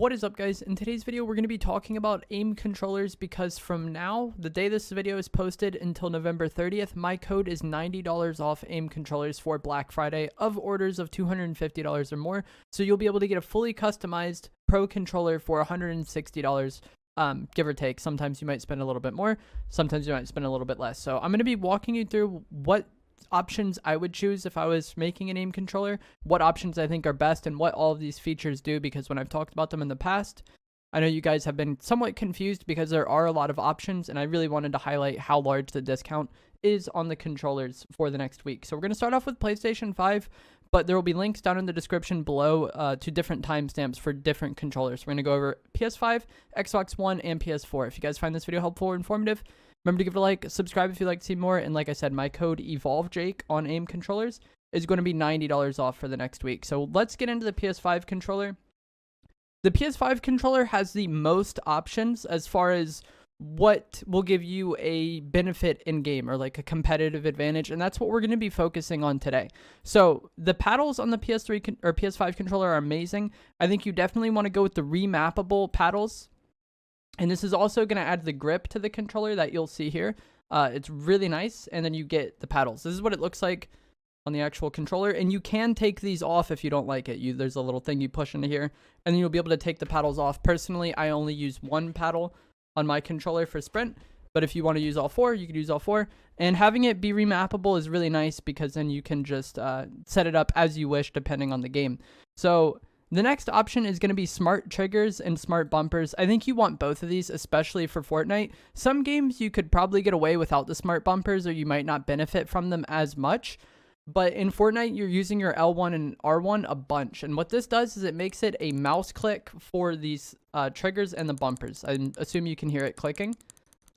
What is up, guys? In today's video, we're going to be talking about aim controllers because from now, the day this video is posted until November 30th, my code is $90 off aim controllers for Black Friday of orders of $250 or more. So you'll be able to get a fully customized Pro controller for $160, give or take. Sometimes you might spend a little bit more, sometimes you might spend a little bit less. So I'm going to be walking you through what options I would choose if I was making an aim controller, what options I think are best, and what all of these features do, because when I've talked about them in the past, I know you guys have been somewhat confused because there are a lot of options, and I really wanted to highlight how large the discount is on the controllers for the next week. So we're going to start off with PlayStation 5, but there will be links down in the description below to different timestamps for different controllers. We're going to go over PS5, Xbox One, and PS4. If you guys find this video helpful or informative, remember to give it a like, subscribe if you'd like to see more, and like I said, my code EvolveJake on aim controllers is going to be $90 off for the next week. So let's get into the PS5 controller. The PS5 controller has the most options as far as what will give you a benefit in game or like a competitive advantage, and that's what we're going to be focusing on today. So the paddles on the PS3 or PS5 controller are amazing. I think you definitely want to go with the remappable paddles. And this is also going to add the grip to the controller that you'll see here. It's really nice. And then you get the paddles. This is what it looks like on the actual controller. And you can take these off if you don't like it. There's a little thing you push into here, and then you'll be able to take the paddles off. Personally, I only use one paddle on my controller for sprint. But if you want to use all four, you can use all four. And having it be remappable is really nice because then you can just set it up as you wish depending on the game. So the next option is going to be smart triggers and smart bumpers. I think you want both of these, especially for Fortnite. Some games you could probably get away without the smart bumpers, or you might not benefit from them as much. But in Fortnite, you're using your L1 and R1 a bunch. And what this does is it makes it a mouse click for these triggers and the bumpers. I assume you can hear it clicking.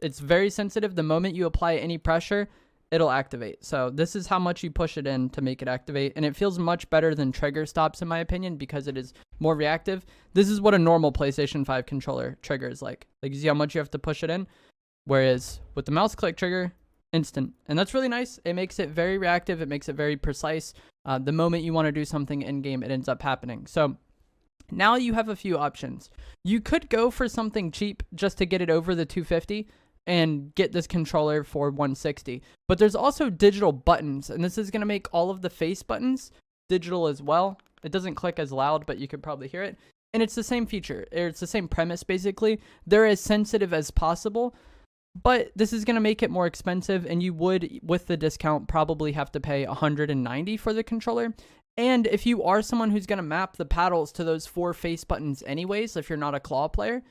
It's very sensitive. The moment you apply any pressure, it'll activate. So this is how much you push it in to make it activate. And it feels much better than trigger stops in my opinion because it is more reactive. This is what a normal PlayStation 5 controller trigger is like. Like, you see how much you have to push it in? Whereas with the mouse click trigger, instant. And that's really nice. It makes it very reactive. It makes it very precise. The moment you want to do something in game, it ends up happening. So now you have a few options. You could go for something cheap just to get it over the 250 and get this controller for 160. But there's also digital buttons, and this is going to make all of the face buttons digital as well. It doesn't click as loud, but you could probably hear it. And it's the same feature. It's the same premise, basically. They're as sensitive as possible, but this is going to make it more expensive, and you would, with the discount, probably have to pay $190 for the controller. And if you are someone who's going to map the paddles to those 4 face buttons anyways, if you're not a claw player,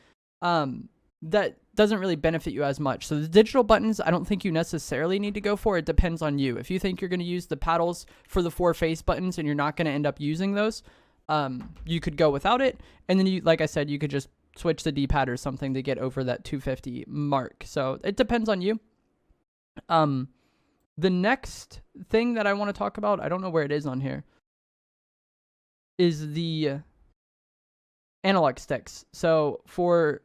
that doesn't really benefit you as much. So the digital buttons, I don't think you necessarily need to go for. It depends on you. If you think you're going to use the paddles for the 4 face buttons and you're not going to end up using those, you could go without it. And then you, like I said, you could just switch the D-pad or something to get over that 250 mark. So it depends on you. The next thing that I want to talk about, I don't know where it is on here, is the analog sticks. So for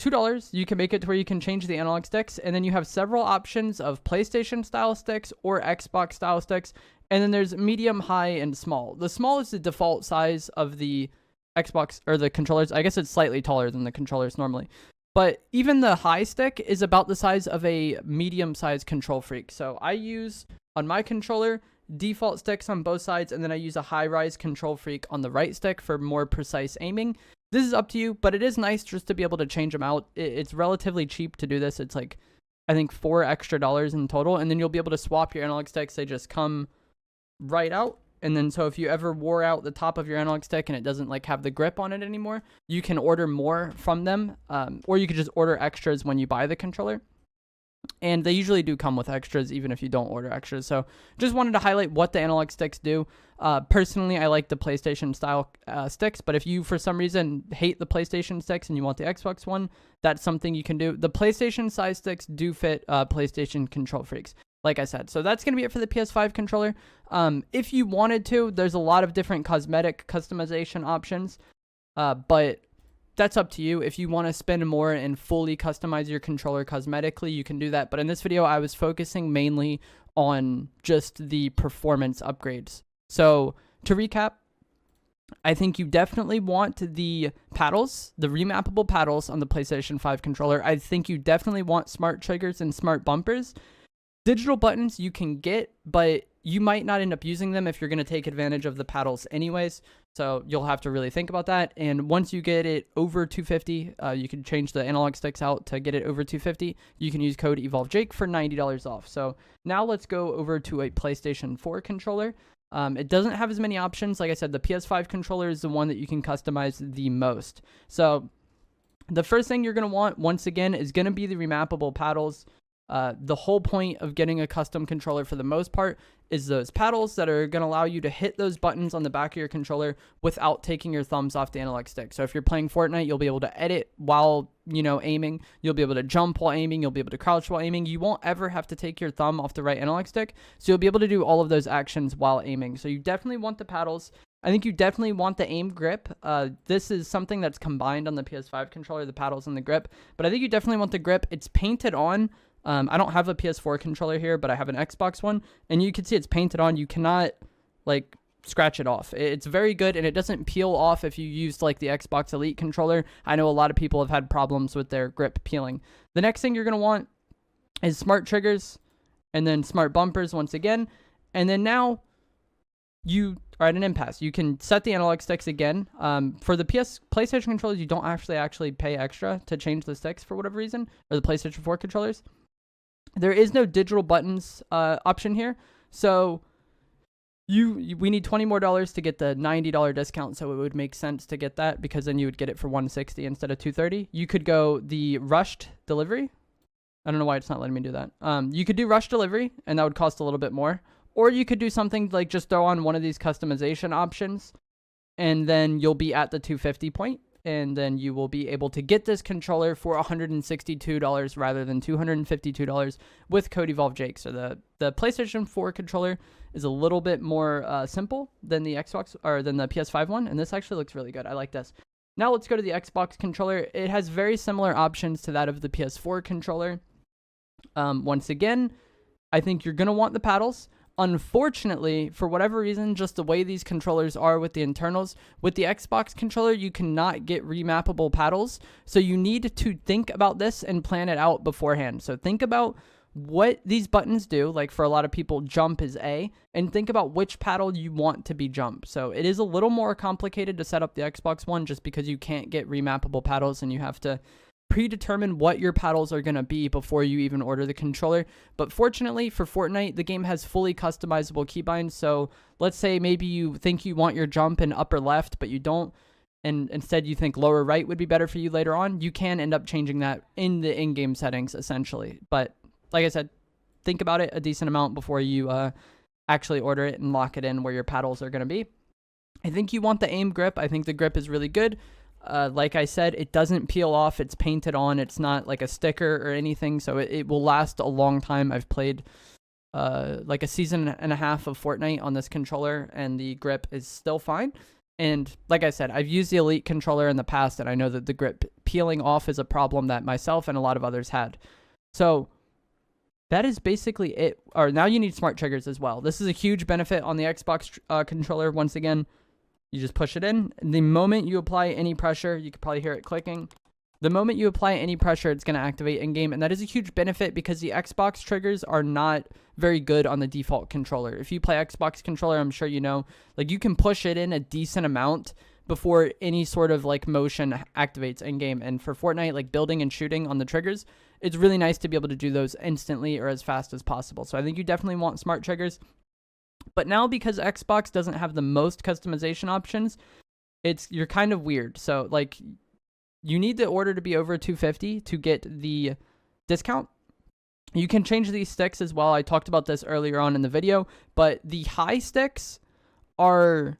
$2, you can make it to where you can change the analog sticks, and then you have several options of PlayStation style sticks or Xbox style sticks, and then there's medium, high, and small. The small is the default size of the Xbox or the controllers. I guess it's slightly taller than the controllers normally, but even the high stick is about the size of a medium sized Control Freak. So I use on my controller default sticks on both sides, and then I use a high rise Control Freak on the right stick for more precise aiming. This is up to you, but it is nice just to be able to change them out. It's relatively cheap to do this. It's like, I think $4 extra in total, and then you'll be able to swap your analog sticks. They just come right out. And then so if you ever wore out the top of your analog stick and it doesn't like have the grip on it anymore, you can order more from them, or you could just order extras when you buy the controller. And they usually do come with extras even if you don't order extras. So just wanted to highlight what the analog sticks do. Personally, I like the PlayStation style sticks, but if you for some reason hate the PlayStation sticks and you want the Xbox one, that's something you can do. The PlayStation size sticks do fit PlayStation Control Freaks, like I said. So that's going to be it for the PS5 controller. If you wanted to, there's a lot of different cosmetic customization options, but that's up to you. If you want to spend more and fully customize your controller cosmetically, you can do that. But in this video, I was focusing mainly on just the performance upgrades. So to recap, I think you definitely want the paddles, the remappable paddles on the PlayStation 5 controller. I think you definitely want smart triggers and smart bumpers. Digital buttons you can get, but you might not end up using them if you're going to take advantage of the paddles anyways. So you'll have to really think about that. And once you get it over 250, you can change the analog sticks out to get it over 250. You can use code EvolveJake for $90 off. So now let's go over to a PlayStation 4 controller. It doesn't have as many options. Like I said, the PS5 controller is the one that you can customize the most. So the first thing you're going to want, once again, is going to be the remappable paddles. The whole point of getting a custom controller for the most part is those paddles that are going to allow you to hit those buttons on the back of your controller without taking your thumbs off the analog stick. So if you're playing Fortnite, you'll be able to edit while, aiming. You'll be able to jump while aiming. You'll be able to crouch while aiming. You won't ever have to take your thumb off the right analog stick. So you'll be able to do all of those actions while aiming. So you definitely want the paddles. I think you definitely want the aim grip. This is something that's combined on the PS5 controller, the paddles and the grip. But I think you definitely want the grip. It's painted on. I don't have a PS4 controller here, but I have an Xbox one, and you can see it's painted on. You cannot, scratch it off. It's very good, and it doesn't peel off if you use, the Xbox Elite controller. I know a lot of people have had problems with their grip peeling. The next thing you're going to want is smart triggers, and then smart bumpers once again. And then now you are at an impasse. You can set the analog sticks again. For the PlayStation controllers, you don't actually pay extra to change the sticks for whatever reason, or the PlayStation 4 controllers. There is no digital buttons option here, so we need $20 more to get the $90 discount. So it would make sense to get that, because then you would get it for $160 instead of $230. You could go the rushed delivery. I don't know why it's not letting me do that. You could do rush delivery, and that would cost a little bit more. Or you could do something like just throw on one of these customization options, and then you'll be at the 250 point. And then you will be able to get this controller for $162 rather than $252 with code EvolveJake. So the PlayStation 4 controller is a little bit more simple than the Xbox or than the PS5 one, and this actually looks really good. I like this. Now let's go to the Xbox controller. It has very similar options to that of the PS4 controller. Once again, I think you're going to want the paddles. Unfortunately, for whatever reason, just the way these controllers are with the internals, with the Xbox controller, you cannot get remappable paddles. So you need to think about this and plan it out beforehand. So think about what these buttons do. Like for a lot of people, jump is A, and think about which paddle you want to be jump. So it is a little more complicated to set up the Xbox One just because you can't get remappable paddles and you have to predetermine what your paddles are going to be before you even order the controller. But fortunately for Fortnite, the game has fully customizable keybinds. So let's say maybe you think you want your jump in upper left, but you don't, and instead you think lower right would be better for you later on. You can end up changing that in the in-game settings essentially. But like I said, think about it a decent amount before you actually order it and lock it in where your paddles are going to be. I think you want the aim grip. I think the grip is really good. Like I said, it doesn't peel off. It's painted on. It's not like a sticker or anything, so it will last a long time. I've played like a season and a half of Fortnite on this controller, and the grip is still fine. And like I said, I've used the Elite controller in the past, and I know that the grip peeling off is a problem that myself and a lot of others had. So that is basically it. Or now you need smart triggers as well. This is a huge benefit on the Xbox controller. Once again, you just push it in. The moment you apply any pressure, you can probably hear it clicking. The moment you apply any pressure, it's going to activate in-game. And that is a huge benefit because the Xbox triggers are not very good on the default controller. If you play Xbox controller, I'm sure you know, you can push it in a decent amount before any sort of motion activates in-game. And for Fortnite, building and shooting on the triggers, it's really nice to be able to do those instantly or as fast as possible. So I think you definitely want smart triggers. But now, because Xbox doesn't have the most customization options, you're kind of weird. So you need the order to be over 250 to get the discount. You can change these sticks as well. I talked about this earlier on in the video, but the high sticks are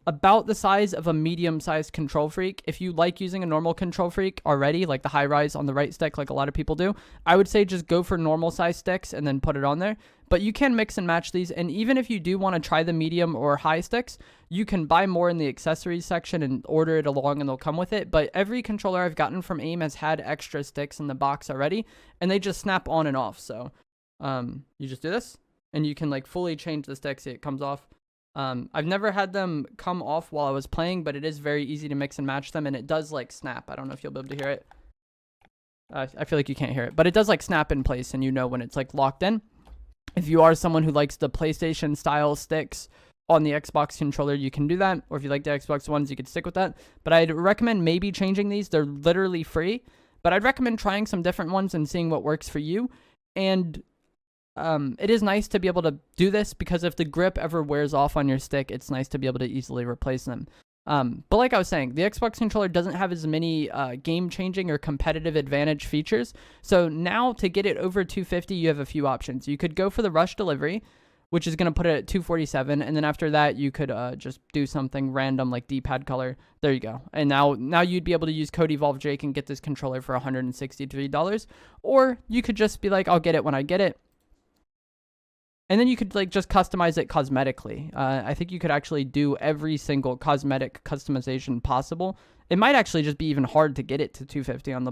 about the size of a medium-sized Control Freak. If you like using a normal Control Freak already, like the high rise on the right stick, like a lot of people do, I would say just go for normal size sticks and then put it on there. But you can mix and match these, and even if you do want to try the medium or high sticks, you can buy more in the accessories section and order it along and they'll come with it. But every controller I've gotten from AIM has had extra sticks in the box already, and they just snap on and off. So you just do this, and you can fully change the sticks. It comes off. I've never had them come off while I was playing, but it is very easy to mix and match them, and it does like snap. I don't know if you'll be able to hear it. I feel like you can't hear it, but it does like snap in place, and you know when it's like locked in. If you are someone who likes the PlayStation style sticks on the Xbox controller, you can do that. Or if you like the Xbox ones, you could stick with that. But I'd recommend maybe changing these. They're literally free, but I'd recommend trying some different ones and seeing what works for you. And it is nice to be able to do this because if the grip ever wears off on your stick, it's nice to be able to easily replace them. But like I was saying, the Xbox controller doesn't have as many game-changing or competitive advantage features. So now to get it over 250, you have a few options. You could go for the rush delivery, which is going to put it at 247. And then after that, you could just do something random like D-pad color. There you go. And now you'd be able to use code EvolveJake and get this controller for $163. Or you could just be like, I'll get it when I get it. And then you could like just customize it cosmetically. I think you could actually do every single cosmetic customization possible. It might actually just be even hard to get it to 250 on the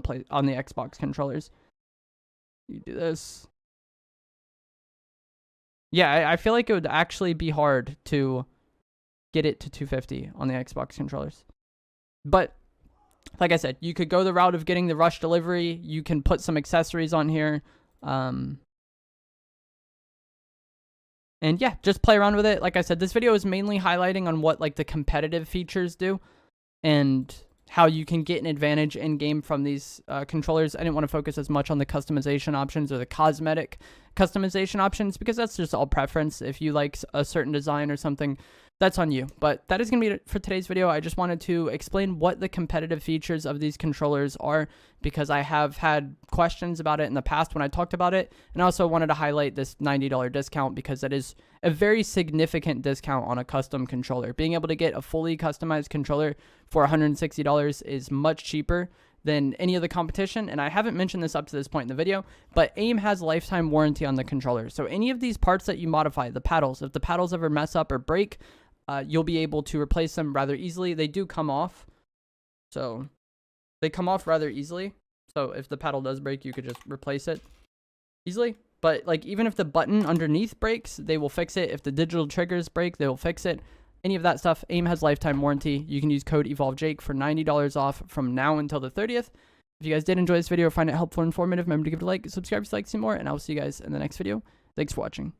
Xbox controllers. You do this. Yeah, I feel like it would actually be hard to get it to 250 on the Xbox controllers. But like I said, you could go the route of getting the rush delivery. You can put some accessories on here. And yeah, just play around with it. Like I said, this video is mainly highlighting on what like the competitive features do and how you can get an advantage in game from these controllers. I didn't want to focus as much on the customization options or the cosmetic customization options because that's just all preference. If you like a certain design or something, that's on you. But that is going to be it for today's video. I just wanted to explain what the competitive features of these controllers are because I have had questions about it in the past when I talked about it. And I also wanted to highlight this $90 discount because that is a very significant discount on a custom controller. Being able to get a fully customized controller for $160 is much cheaper than any of the competition. And I haven't mentioned this up to this point in the video, but AIM has a lifetime warranty on the controller. So any of these parts that you modify, the paddles, if the paddles ever mess up or break, you'll be able to replace them rather easily. They do come off. So they come off rather easily. So if the paddle does break, you could just replace it easily. But like even if the button underneath breaks, they will fix it. If the digital triggers break, they will fix it. Any of that stuff, AIM has lifetime warranty. You can use code EvolveJake for $90 off from now until the 30th. If you guys did enjoy this video or find it helpful or informative, remember to give it a like, subscribe if you'd like to see more, and I will see you guys in the next video. Thanks for watching.